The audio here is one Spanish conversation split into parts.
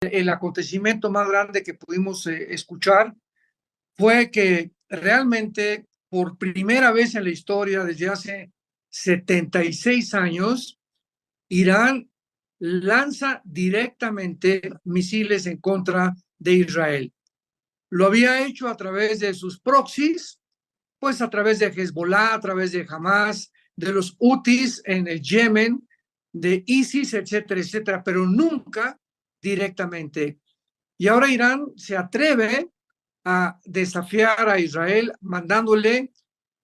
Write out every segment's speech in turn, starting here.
El acontecimiento más grande que pudimos escuchar fue que realmente por primera vez en la historia, desde hace 76 años, Irán lanza directamente misiles en contra de Israel. Lo había hecho a través de sus proxies, pues a través de Hezbollah, a través de Hamas, de los Houthis en el Yemen, de ISIS, etcétera, etcétera, pero nunca directamente. Y ahora Irán se atreve a desafiar a Israel mandándole,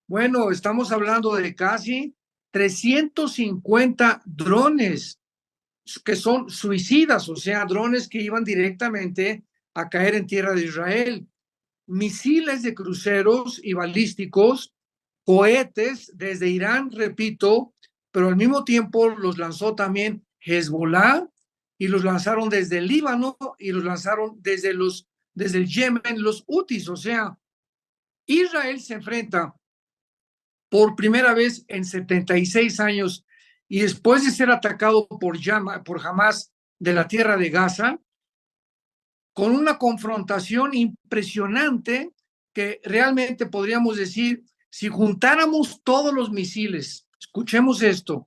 bueno, estamos hablando de casi 350 drones que son suicidas, o sea, drones que iban directamente a caer en tierra de Israel, misiles de cruceros y balísticos, cohetes desde Irán, repito, pero al mismo tiempo los lanzó también Hezbollah y los lanzaron desde el Líbano y los lanzaron desde el Yemen, los Houthis. O sea, Israel se enfrenta por primera vez en 76 años y después de ser atacado por Hamas de la tierra de Gaza, con una confrontación impresionante que realmente podríamos decir, si juntáramos todos los misiles, escuchemos esto,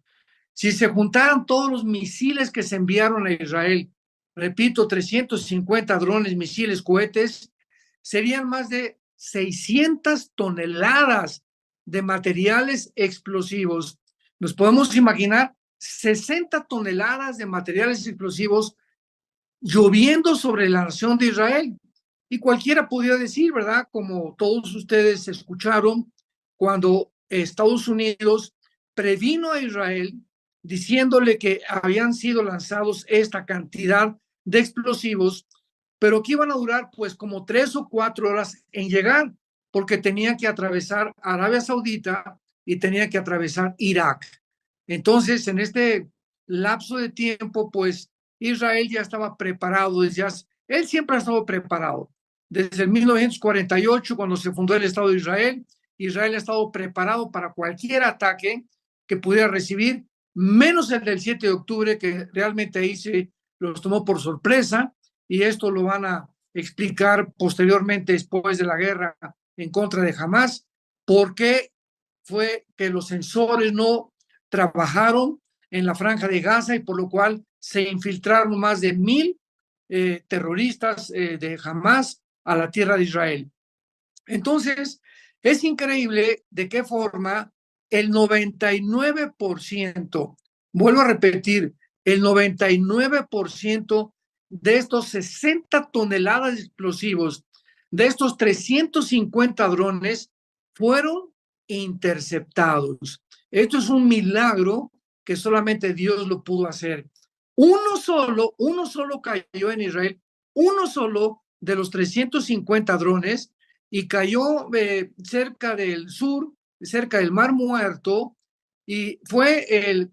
si se juntaran todos los misiles que se enviaron a Israel, repito, 350 drones, misiles, cohetes, serían más de 600 toneladas de materiales explosivos. Nos podemos imaginar 60 toneladas de materiales explosivos lloviendo sobre la nación de Israel. Y cualquiera podría decir, ¿verdad? Como todos ustedes escucharon, cuando Estados Unidos previno a Israel diciéndole que habían sido lanzados esta cantidad de explosivos, pero que iban a durar pues como 3 o 4 horas en llegar, porque tenían que atravesar Arabia Saudita y tenían que atravesar Irak. Entonces, en este lapso de tiempo, pues Israel ya estaba preparado, él siempre ha estado preparado. Desde el 1948, cuando se fundó el Estado de Israel, Israel ha estado preparado para cualquier ataque que pudiera recibir, menos el del 7 de octubre, que realmente ahí se los tomó por sorpresa, y esto lo van a explicar posteriormente, después de la guerra en contra de Hamas, por qué fue que los sensores no trabajaron en la franja de Gaza y por lo cual se infiltraron más de 1,000 terroristas de Hamas a la tierra de Israel. Entonces, es increíble de qué forma el 99%, vuelvo a repetir, el 99% de estos 60 toneladas de explosivos, de estos 350 drones, fueron interceptados. Esto es un milagro que solamente Dios lo pudo hacer. Uno solo cayó en Israel, uno solo de los 350 drones, y cayó cerca del sur, cerca del Mar Muerto, y fue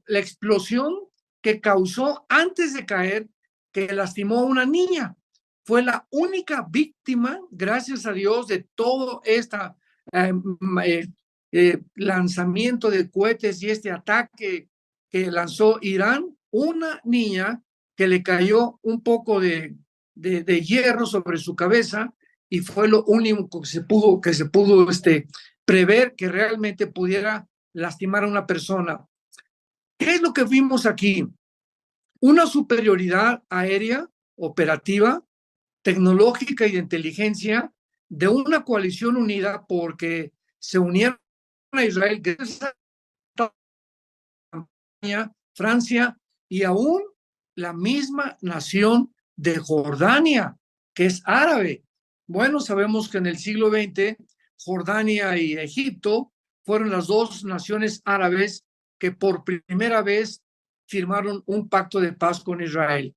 la explosión que causó antes de caer, que lastimó a una niña. Fue la única víctima, gracias a Dios, de todo este lanzamiento de cohetes y este ataque que lanzó Irán, una niña que le cayó un poco de hierro sobre su cabeza, y fue lo único que se pudo prever que realmente pudiera lastimar a una persona. ¿Qué es lo que vimos aquí? Una superioridad aérea, operativa, tecnológica y de inteligencia de una coalición unida, porque se unieron a Israel, Francia y aún la misma nación de Jordania, que es árabe. Bueno, sabemos que en el siglo XX Jordania y Egipto fueron las dos naciones árabes que por primera vez firmaron un pacto de paz con Israel.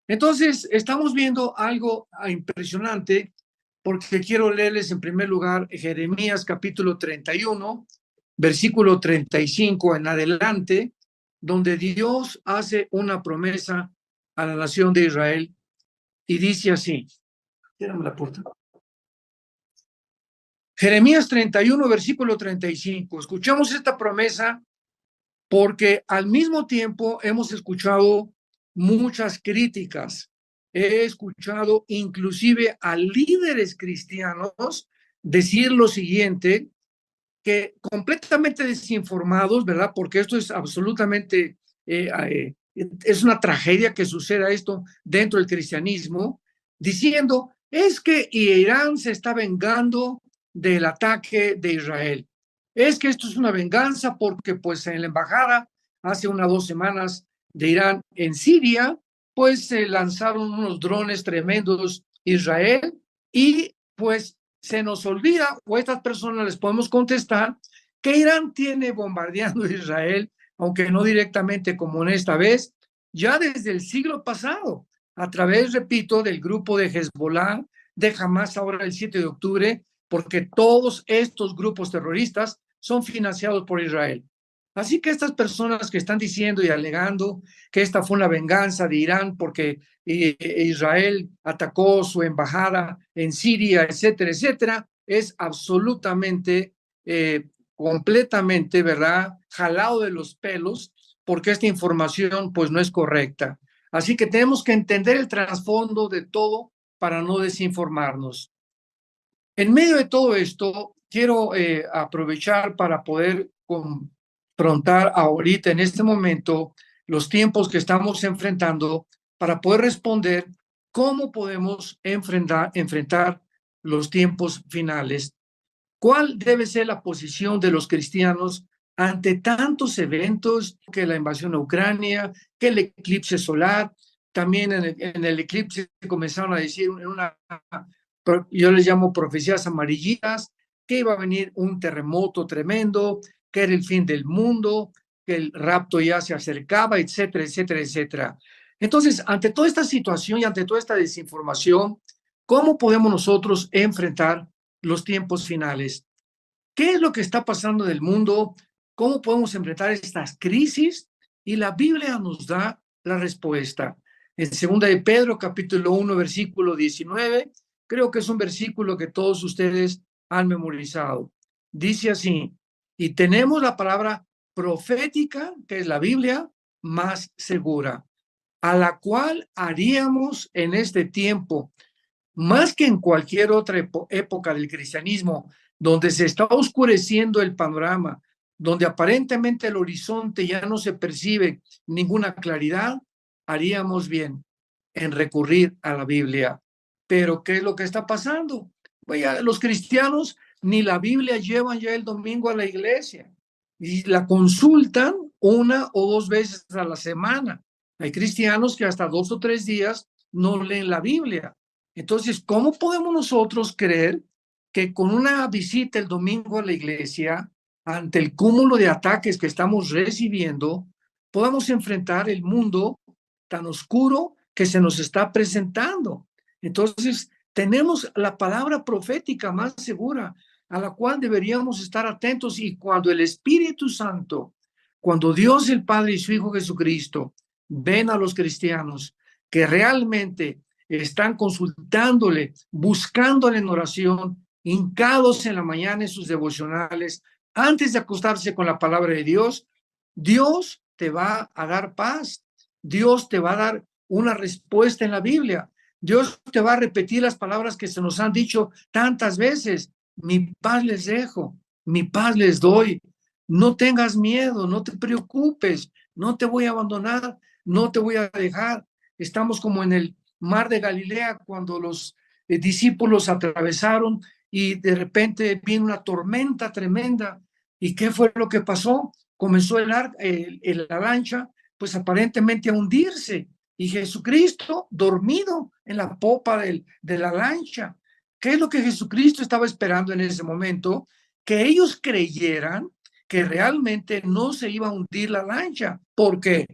Entonces, estamos viendo algo impresionante, porque quiero leerles en primer lugar Jeremías capítulo 31, versículo 35 en adelante, donde Dios hace una promesa a la nación de Israel y dice así. Cierrame la puerta. Jeremías 31, versículo 35. Escuchamos esta promesa porque al mismo tiempo hemos escuchado muchas críticas. he escuchado inclusive a líderes cristianos decir lo siguiente, que completamente desinformados, ¿verdad? Porque esto es absolutamente, es una tragedia que suceda esto dentro del cristianismo, diciendo, es que Irán se está vengando del ataque de Israel. Es que esto es una venganza porque pues en la embajada hace 2 semanas de Irán en Siria, pues se lanzaron unos drones tremendos Israel y pues se nos olvida, o a estas personas les podemos contestar, que Irán tiene bombardeando Israel, aunque no directamente como en esta vez, ya desde el siglo pasado, a través, repito, del grupo de Hezbollah, de Hamas ahora el 7 de octubre, porque todos estos grupos terroristas son financiados por Israel. Así que estas personas que están diciendo y alegando que esta fue una venganza de Irán porque Israel atacó su embajada en Siria, etcétera, etcétera, es absolutamente, completamente, ¿verdad? Jalado de los pelos, porque esta información pues no es correcta. Así que tenemos que entender el trasfondo de todo para no desinformarnos. En medio de todo esto, quiero aprovechar para poder confrontar ahorita, en este momento, los tiempos que estamos enfrentando para poder responder cómo podemos enfrentar los tiempos finales. ¿Cuál debe ser la posición de los cristianos ante tantos eventos, que la invasión a Ucrania, que el eclipse solar? También en el eclipse comenzaron a decir en una, yo les llamo profecías amarillitas, que iba a venir un terremoto tremendo, que era el fin del mundo, que el rapto ya se acercaba, etcétera, etcétera, etcétera. Entonces, ante toda esta situación y ante toda esta desinformación, ¿cómo podemos nosotros enfrentar los tiempos finales? ¿Qué es lo que está pasando en el mundo? ¿Cómo podemos enfrentar estas crisis? Y la Biblia nos da la respuesta. En 2 de Pedro, capítulo 1, versículo 19, creo que es un versículo que todos ustedes han memorizado. Dice así, y tenemos la palabra profética, que es la Biblia, más segura, a la cual haríamos en este tiempo, más que en cualquier otra época del cristianismo, donde se está oscureciendo el panorama, donde aparentemente el horizonte ya no se percibe ninguna claridad, haríamos bien en recurrir a la Biblia. Pero ¿qué es lo que está pasando? Pues los cristianos ni la Biblia llevan ya el domingo a la iglesia y la consultan 1 o 2 veces a la semana. Hay cristianos que hasta 2 o 3 días no leen la Biblia. Entonces, ¿cómo podemos nosotros creer que con una visita el domingo a la iglesia, ante el cúmulo de ataques que estamos recibiendo, podamos enfrentar el mundo tan oscuro que se nos está presentando? Entonces, tenemos la palabra profética más segura, a la cual deberíamos estar atentos, y cuando el Espíritu Santo, cuando Dios el Padre y su Hijo Jesucristo ven a los cristianos que realmente están consultándole, buscándole en oración, hincados en la mañana en sus devocionales, antes de acostarse con la palabra de Dios, Dios te va a dar paz, Dios te va a dar una respuesta en la Biblia, Dios te va a repetir las palabras que se nos han dicho tantas veces: mi paz les dejo, mi paz les doy, no tengas miedo, no te preocupes, no te voy a abandonar, no te voy a dejar. Estamos como en el mar de Galilea, cuando los discípulos atravesaron y de repente vino una tormenta tremenda. ¿Y qué fue lo que pasó? Comenzó la lancha, pues aparentemente a hundirse, y Jesucristo dormido en la popa de la lancha. ¿Qué es lo que Jesucristo estaba esperando en ese momento? Que ellos creyeran que realmente no se iba a hundir la lancha. ¿Por qué?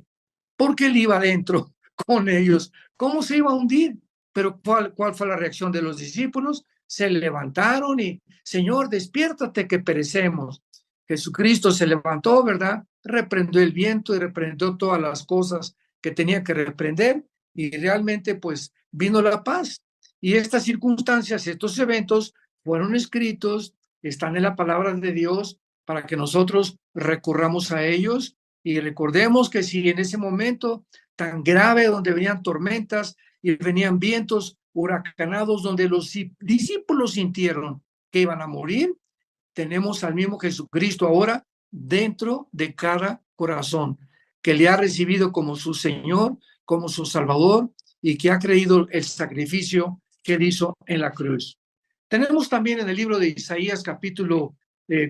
Porque él iba adentro con ellos. ¿Cómo se iba a hundir? Pero ¿cuál fue la reacción de los discípulos? Se levantaron y: Señor, despiértate que perecemos. Jesucristo se levantó, ¿verdad? Reprendió el viento y reprendió todas las cosas que tenía que reprender, y realmente pues vino la paz. Y estas circunstancias, estos eventos fueron escritos, están en la palabra de Dios para que nosotros recurramos a ellos. Y recordemos que si en ese momento tan grave, donde venían tormentas y venían vientos huracanados donde los discípulos sintieron que iban a morir. Tenemos al mismo Jesucristo ahora dentro de cada corazón, que le ha recibido como su Señor, como su Salvador, y que ha creído el sacrificio que él hizo en la cruz. Tenemos también en el libro de Isaías capítulo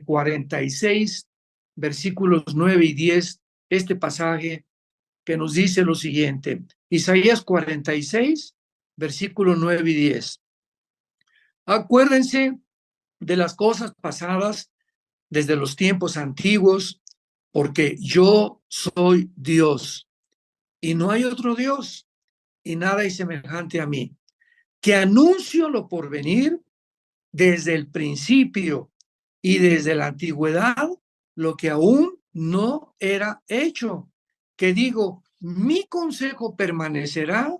46, versículos 9 y 10, este pasaje que nos dice lo siguiente. Isaías 46, versículos 9 y 10. Acuérdense de las cosas pasadas desde los tiempos antiguos, porque yo soy Dios y no hay otro Dios y nada es semejante a mí, que anuncio lo por venir desde el principio y desde la antigüedad lo que aún no era hecho, que digo, mi consejo permanecerá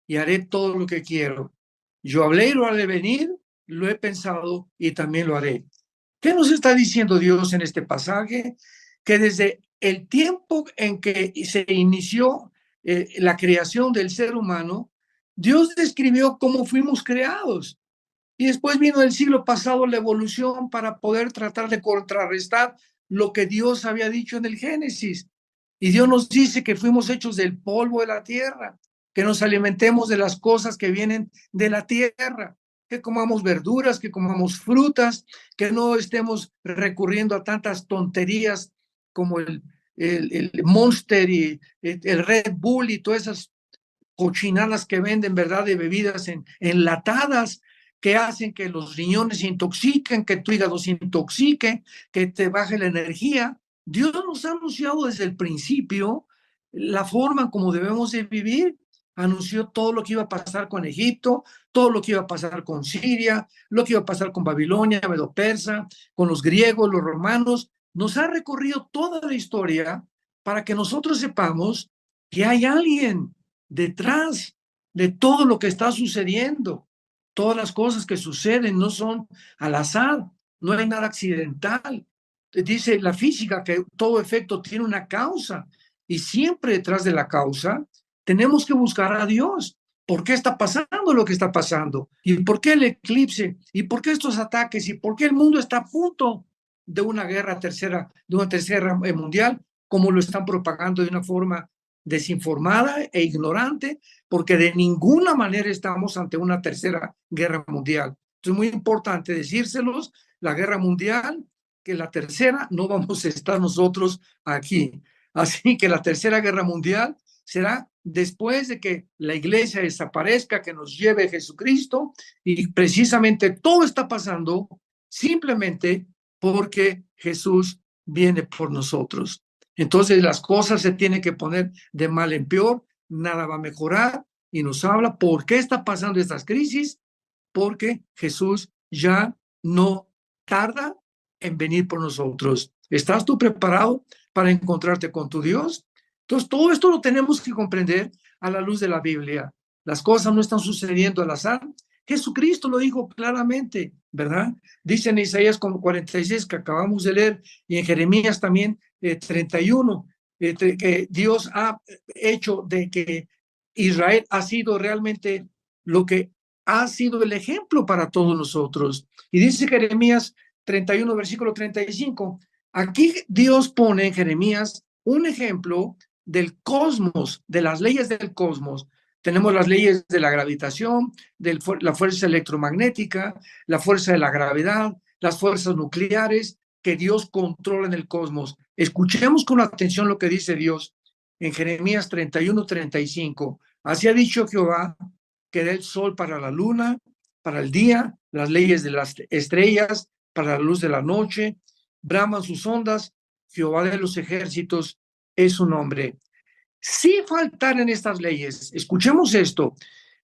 y haré todo lo que quiero. Yo hablé y lo haré venir, lo he pensado y también lo haré. ¿Qué nos está diciendo Dios en este pasaje? Que desde el tiempo en que se inició la creación del ser humano, Dios describió cómo fuimos creados. Y después vino el siglo pasado la evolución para poder tratar de contrarrestar lo que Dios había dicho en el Génesis. Y Dios nos dice que fuimos hechos del polvo de la tierra, que nos alimentemos de las cosas que vienen de la tierra, que comamos verduras, que comamos frutas, que no estemos recurriendo a tantas tonterías como el Monster y el Red Bull y todas esas cochinadas que venden, ¿verdad?, de bebidas enlatadas, que hacen que los riñones se intoxiquen, que tu hígado se intoxique, que te baje la energía. Dios nos ha anunciado desde el principio la forma como debemos de vivir. Anunció todo lo que iba a pasar con Egipto, todo lo que iba a pasar con Siria, lo que iba a pasar con Babilonia, Medo-Persa, con los griegos, los romanos. Nos ha recorrido toda la historia para que nosotros sepamos que hay alguien detrás de todo lo que está sucediendo. Todas las cosas que suceden no son al azar, no hay nada accidental. Dice la física que todo efecto tiene una causa y siempre detrás de la causa tenemos que buscar a Dios. ¿Por qué está pasando lo que está pasando? ¿Y por qué el eclipse? ¿Y por qué estos ataques? ¿Y por qué el mundo está a punto de una guerra tercera, de una tercera mundial, como lo están propagando de una forma desinformada e ignorante, porque de ninguna manera estamos ante una tercera guerra mundial? Es muy importante decírselos, la guerra mundial, que la tercera no vamos a estar nosotros aquí. Así que la tercera guerra mundial será después de que la iglesia desaparezca, que nos lleve Jesucristo, y precisamente todo está pasando simplemente porque Jesús viene por nosotros. Entonces las cosas se tienen que poner de mal en peor, nada va a mejorar, y nos habla por qué está pasando estas crisis, porque Jesús ya no tarda en venir por nosotros. ¿Estás tú preparado para encontrarte con tu Dios? Entonces todo esto lo tenemos que comprender a la luz de la Biblia. Las cosas no están sucediendo al azar. Jesucristo lo dijo claramente, ¿verdad? Dice en Isaías 46 que acabamos de leer, y en Jeremías también 31, que Dios ha hecho de que Israel ha sido realmente lo que ha sido el ejemplo para todos nosotros. Y dice Jeremías 31, versículo 35, aquí Dios pone en Jeremías un ejemplo del cosmos, de las leyes del cosmos. Tenemos las leyes de la gravitación, de la fuerza electromagnética, la fuerza de la gravedad, las fuerzas nucleares que Dios controla en el cosmos. Escuchemos con atención lo que dice Dios en Jeremías 31, 35. Así ha dicho Jehová, que da el sol para la luna, para el día, las leyes de las estrellas, para la luz de la noche. Braman sus ondas, Jehová de los ejércitos es su nombre. Si faltaran estas leyes, escuchemos esto,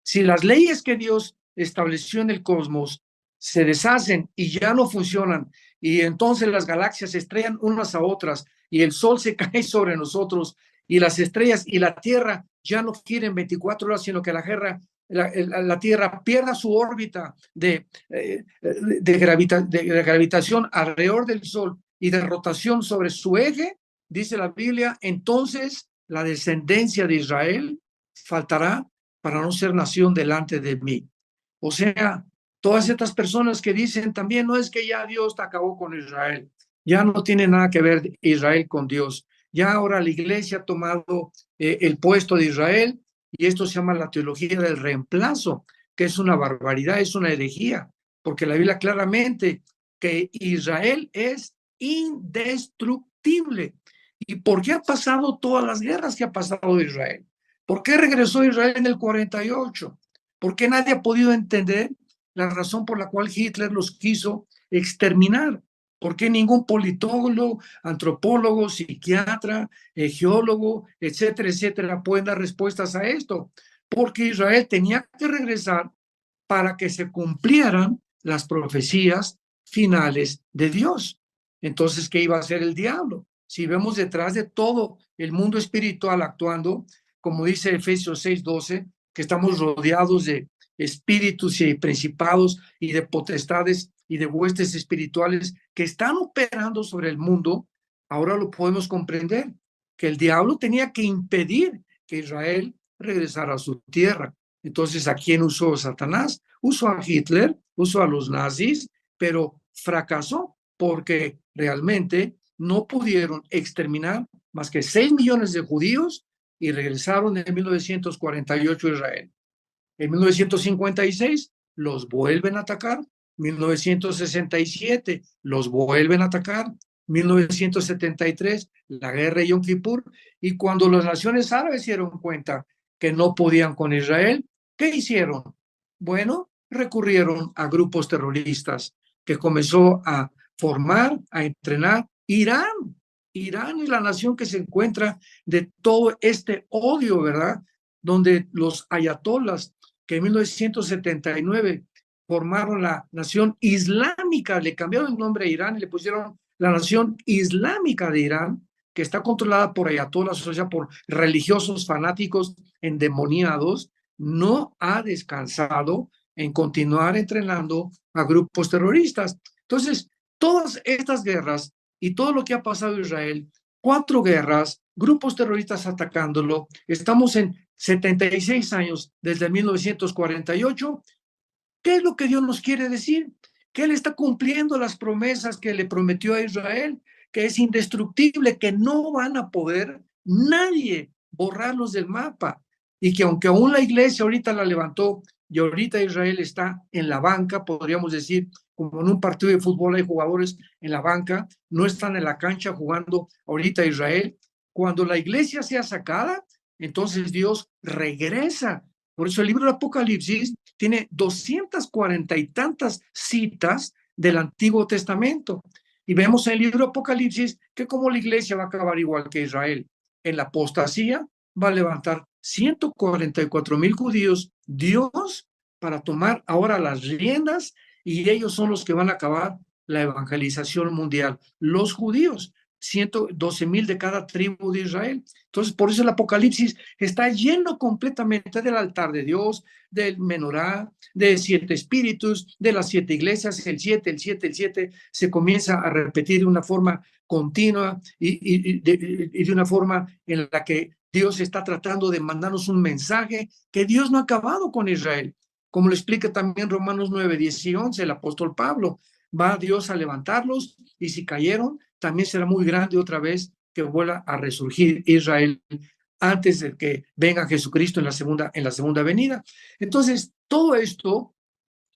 si las leyes que Dios estableció en el cosmos se deshacen y ya no funcionan, y entonces las galaxias se estrellan unas a otras, y el sol se cae sobre nosotros, y las estrellas y la Tierra ya no quieren 24 horas, sino que la Tierra pierda su órbita de gravitación alrededor del Sol y de rotación sobre su eje, dice la Biblia, entonces la descendencia de Israel faltará para no ser nación delante de mí. O sea, todas estas personas que dicen también, no es que ya Dios acabó con Israel, ya no tiene nada que ver Israel con Dios. Ya ahora la iglesia ha tomado el puesto de Israel y esto se llama la teología del reemplazo, que es una barbaridad, es una herejía, porque la Biblia claramente que Israel es indestructible. ¿Y por qué ha pasado todas las guerras que ha pasado Israel? ¿Por qué regresó Israel en el 48? ¿Por qué nadie ha podido entender la razón por la cual Hitler los quiso exterminar? ¿Por qué ningún politólogo, antropólogo, psiquiatra, geólogo, etcétera, etcétera, pueden dar respuestas a esto? Porque Israel tenía que regresar para que se cumplieran las profecías finales de Dios. Entonces, ¿qué iba a hacer el diablo? Si vemos detrás de todo el mundo espiritual actuando, como dice Efesios 6:12, que estamos rodeados de espíritus y principados y de potestades y de huestes espirituales que están operando sobre el mundo, ahora lo podemos comprender, que el diablo tenía que impedir que Israel regresara a su tierra. Entonces, ¿a quién usó Satanás? Usó a Hitler, usó a los nazis, pero fracasó porque realmente no pudieron exterminar más que 6 millones de judíos y regresaron en 1948 a Israel. En 1956 los vuelven a atacar, 1967 los vuelven a atacar, 1973 la guerra de Yom Kippur, y cuando las naciones árabes se dieron cuenta que no podían con Israel, ¿qué hicieron? Bueno, recurrieron a grupos terroristas que comenzó a formar, a entrenar Irán. Irán es la nación que se encuentra de todo este odio, ¿verdad? Donde los ayatolas que en 1979 formaron la nación islámica, le cambiaron el nombre a Irán y le pusieron la nación islámica de Irán, que está controlada por ayatolas, o sea, por religiosos fanáticos endemoniados, no ha descansado en continuar entrenando a grupos terroristas. Entonces, todas estas guerras y todo lo que ha pasado en Israel, 4 guerras, grupos terroristas atacándolo, estamos en 76 años desde 1948. ¿Qué es lo que Dios nos quiere decir? Que Él está cumpliendo las promesas que le prometió a Israel, que es indestructible, que no van a poder nadie borrarlos del mapa. Y que aunque aún la iglesia ahorita la levantó y ahorita Israel está en la banca, podríamos decir, como en un partido de fútbol hay jugadores en la banca, no están en la cancha jugando ahorita Israel. Cuando la iglesia sea sacada, entonces Dios regresa. Por eso el libro de Apocalipsis tiene 240 y tantas citas del Antiguo Testamento. Y vemos en el libro de Apocalipsis que como la iglesia va a acabar igual que Israel, en la apostasía va a levantar 144,000 judíos, Dios, para tomar ahora las riendas, y ellos son los que van a acabar la evangelización mundial, los judíos. 112,000 de cada tribu de Israel. Entonces, por eso el Apocalipsis está lleno completamente del altar de Dios, del menorá, de 7 espíritus, de las 7 iglesias, el 7, el 7, el 7, se comienza a repetir de una forma continua y de una forma en la que Dios está tratando de mandarnos un mensaje que Dios no ha acabado con Israel. Como lo explica también Romanos 9, 10 y 11, el apóstol Pablo. Va Dios a levantarlos y si cayeron, también será muy grande otra vez que vuelva a resurgir Israel antes de que venga Jesucristo en la segunda venida. Entonces, todo esto,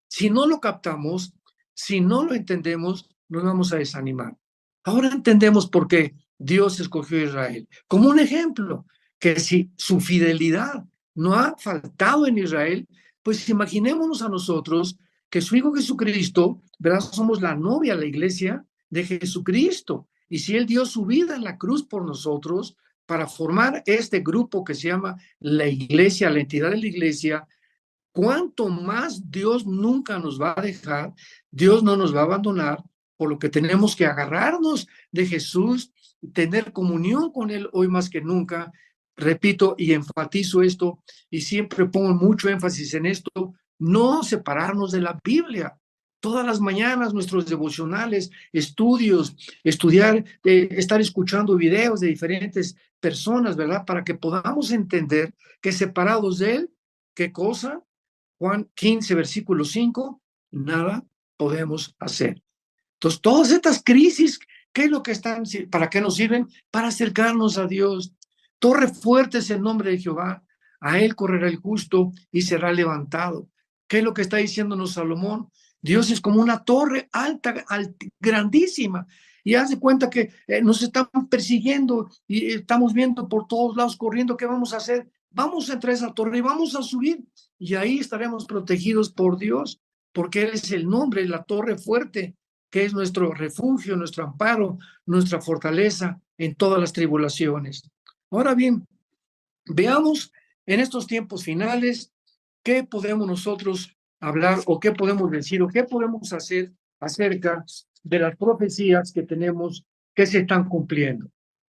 si no lo captamos, si no lo entendemos, nos vamos a desanimar. Ahora entendemos por qué Dios escogió a Israel. Como un ejemplo, que si su fidelidad no ha faltado en Israel, pues imaginémonos a nosotros que su Hijo Jesucristo, ¿verdad? Somos la novia, la iglesia de Jesucristo. Y si Él dio su vida en la cruz por nosotros para formar este grupo que se llama la iglesia, la entidad de la iglesia, cuánto más Dios nunca nos va a dejar, Dios no nos va a abandonar, por lo que tenemos que agarrarnos de Jesús, tener comunión con Él hoy más que nunca. Repito y enfatizo esto y siempre pongo mucho énfasis en esto, no separarnos de la Biblia. Todas las mañanas nuestros devocionales, estudios, estudiar, estar escuchando videos de diferentes personas, ¿verdad? Para que podamos entender que separados de Él ¿qué cosa? Juan 15, versículo 5, nada podemos hacer. Entonces, todas estas crisis, ¿qué es lo que están? ¿Para qué nos sirven? Para acercarnos a Dios. Torre fuerte es el nombre de Jehová. A él correrá el justo y será levantado. ¿Qué es lo que está diciéndonos Salomón? Dios es como una torre alta, grandísima. Y haz de cuenta que nos están persiguiendo y estamos viendo por todos lados corriendo. ¿Qué vamos a hacer? Vamos a entrar a esa torre y vamos a subir. Y ahí estaremos protegidos por Dios, porque Él es el nombre, la torre fuerte, que es nuestro refugio, nuestro amparo, nuestra fortaleza en todas las tribulaciones. Ahora bien, veamos en estos tiempos finales qué podemos nosotros hablar o qué podemos decir o qué podemos hacer acerca de las profecías que tenemos que se están cumpliendo.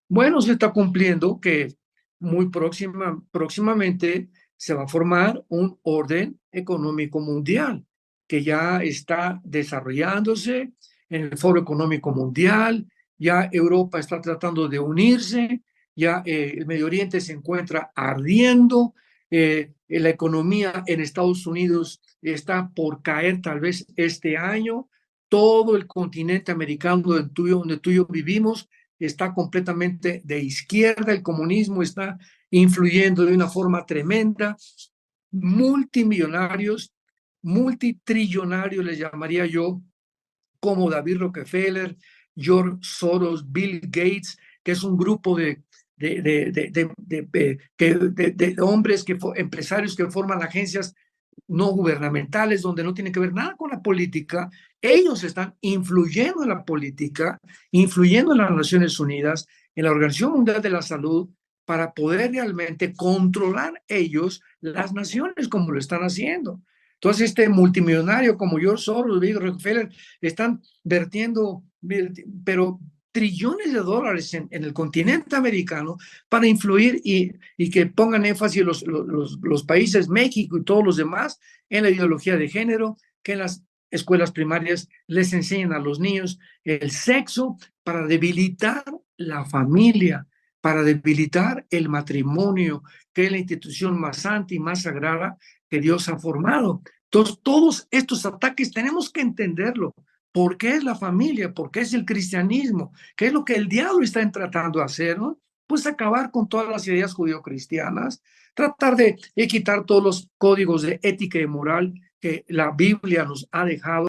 Bueno, se está cumpliendo que muy próximamente se va a formar un orden económico mundial que ya está desarrollándose en el Foro Económico Mundial. Ya Europa está tratando de unirse, ya el Medio Oriente se encuentra ardiendo, la economía en Estados Unidos está por caer tal vez este año, todo el continente americano donde tú y yo vivimos está completamente de izquierda, el comunismo está influyendo de una forma tremenda, multimillonarios, multitrillonarios les llamaría yo, como David Rockefeller, George Soros, Bill Gates, que es un grupo de hombres, empresarios que forman agencias no gubernamentales donde no tienen que ver nada con la política. Ellos están influyendo en la política, influyendo en las Naciones Unidas, en la Organización Mundial de la Salud, para poder realmente controlar ellos las naciones como lo están haciendo. Entonces, este multimillonario como George Soros, Bill Rockefeller, están vertiendo, pero trillones de dólares en el continente americano para influir y que pongan énfasis los países, México y todos los demás, en la ideología de género, que en las escuelas primarias les enseñan a los niños el sexo para debilitar la familia, para debilitar el matrimonio, que es la institución más santa y más sagrada que Dios ha formado. Entonces, todos estos ataques tenemos que entenderlo. ¿Por qué es la familia? ¿Por qué es el cristianismo? ¿Qué es lo que el diablo está tratando de hacer? ¿No? Pues acabar con todas las ideas judio-cristianas, tratar de quitar todos los códigos de ética y moral que la Biblia nos ha dejado.